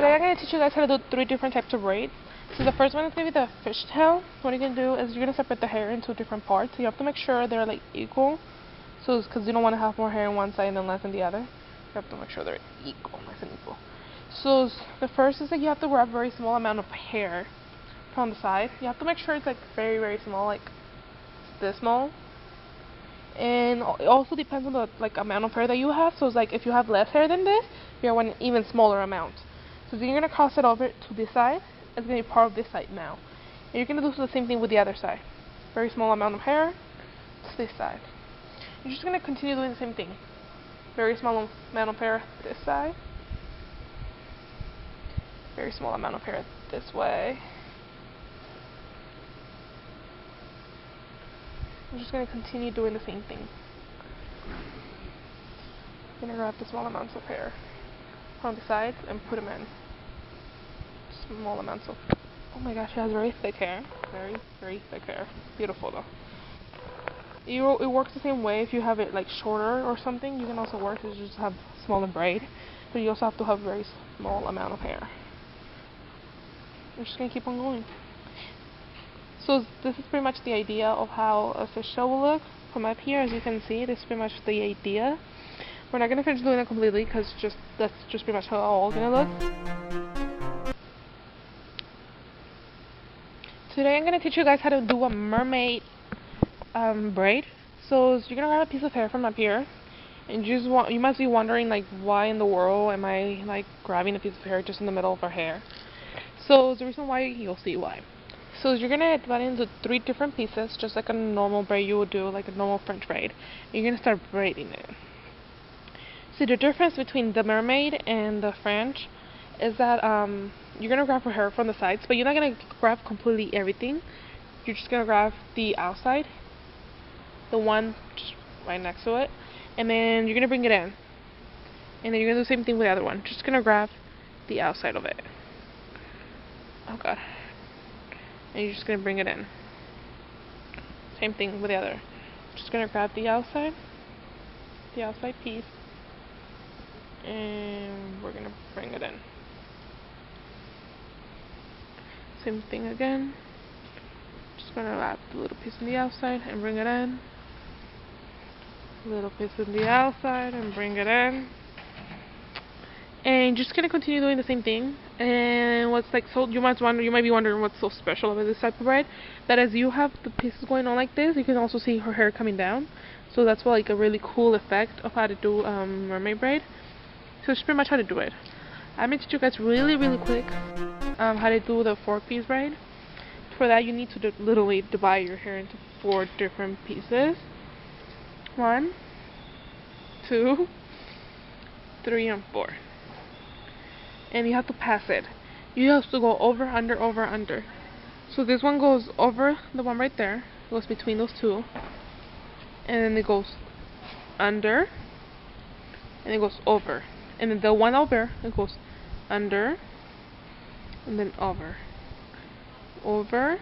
Today I'm going to teach you guys how to do 3 different types of braids. So the first one is going to be the fishtail. What you're going to do is you're going to separate the hair into different parts. So you have to make sure they're like equal. So it's because you don't want to have more hair on one side and less on the other. You have to make sure they're equal, nice and equal. So the first is that you have to grab a very small amount of hair from the side. You have to make sure it's like very, very small, like this small. And it also depends on the amount of hair that you have. So it's like if you have less hair than this, you want an even smaller amount. So then you're going to cross it over to this side. It's going to be part of this side now. And you're going to do the same thing with the other side. Very small amount of hair to this side. You're just going to continue doing the same thing. Very small amount of hair this side. Very small amount of hair this way. I'm just going to continue doing the same thing. I'm going to grab the small amounts of hair on the sides and put them in. Small amounts of... Oh my gosh, she has very thick hair. Very, very thick hair. Beautiful though. It works the same way if you have it like shorter or something. You can also work to just have smaller braid. But you also have to have a very small amount of hair. I'm just going to keep on going. So this is pretty much the idea of how a fishtail will look from up here. As you can see, this is pretty much the idea. We're not going to finish doing it completely because that's just pretty much how it's all going to look. Today I'm going to teach you guys how to do a mermaid braid. So you're going to grab a piece of hair from up here. And you must be wondering like why in the world am I like grabbing a piece of hair just in the middle of her hair. So the reason why, you'll see why. So you're going to divide it into 3 different pieces, just like a normal braid you would do, like a normal French braid. And you're going to start braiding it. So the difference between the mermaid and the French is that you're going to grab her hair from the sides, but you're not going to grab completely everything. You're just going to grab the outside, the one just right next to it, and then you're going to bring it in. And then you're going to do the same thing with the other one. Just going to grab the outside of it. Oh god. And you're just going to bring it in. Same thing with the other. Just going to grab the outside piece, and we're going to bring it in. Same thing again. Just going to wrap the little piece on the outside and bring it in. Little piece on the outside and bring it in. And just gonna continue doing the same thing. And what's like so you might be wondering what's so special about this type of braid. That as you have the pieces going on like this, you can also see her hair coming down. So that's like a really cool effect of how to do mermaid braid. So it's pretty much how to do it. I'm gonna teach you guys really quick how to do the 4-piece braid. For that you need to literally divide your hair into 4 different pieces. 1, 2, 3, and 4. And you have to pass it. You have to go over, under, over, under. So this one goes over the one right there. It goes between those 2. And then it goes under. And it goes over. And then the one over, it goes under. And then over. Over.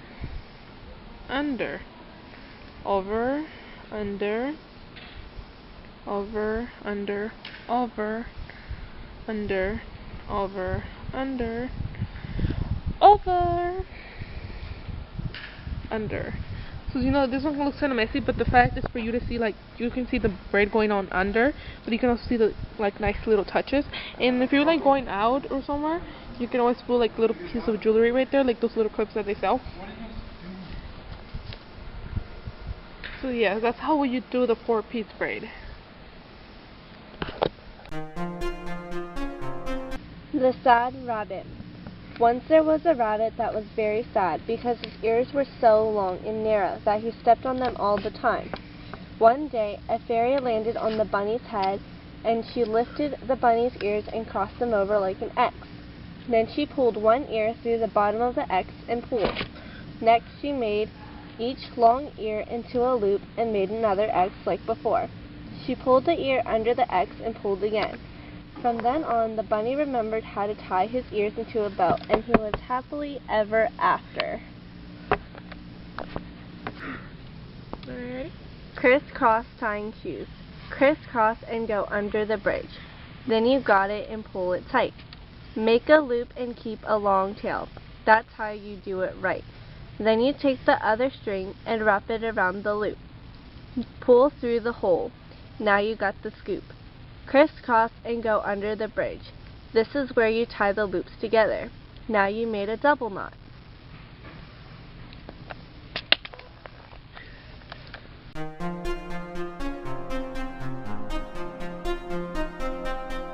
Under. Over. Under. Over. Under. Over. Under. Over, under, over, under. So you know this one looks kind of messy, but the fact is for you to see, like, you can see the braid going on under, but you can also see the like nice little touches. And if you're like going out or somewhere, you can always put like little piece of jewelry right there, like those little clips that they sell. So yeah, that's how you do the 4-piece braid. The Sad Rabbit. Once there was a rabbit that was very sad because his ears were so long and narrow that he stepped on them all the time. One day, a fairy landed on the bunny's head, and she lifted the bunny's ears and crossed them over like an X. Then she pulled one ear through the bottom of the X and pulled. Next, she made each long ear into a loop and made another X like before. She pulled the ear under the X and pulled again. From then on, the bunny remembered how to tie his ears into a bow, and he lived happily ever after. Alright. Crisscross tying shoes. Crisscross and go under the bridge. Then you got it and pull it tight. Make a loop and keep a long tail. That's how you do it right. Then you take the other string and wrap it around the loop. Pull through the hole. Now you got the scoop. Crisscross and go under the bridge. This is where you tie the loops together. Now you made a double knot.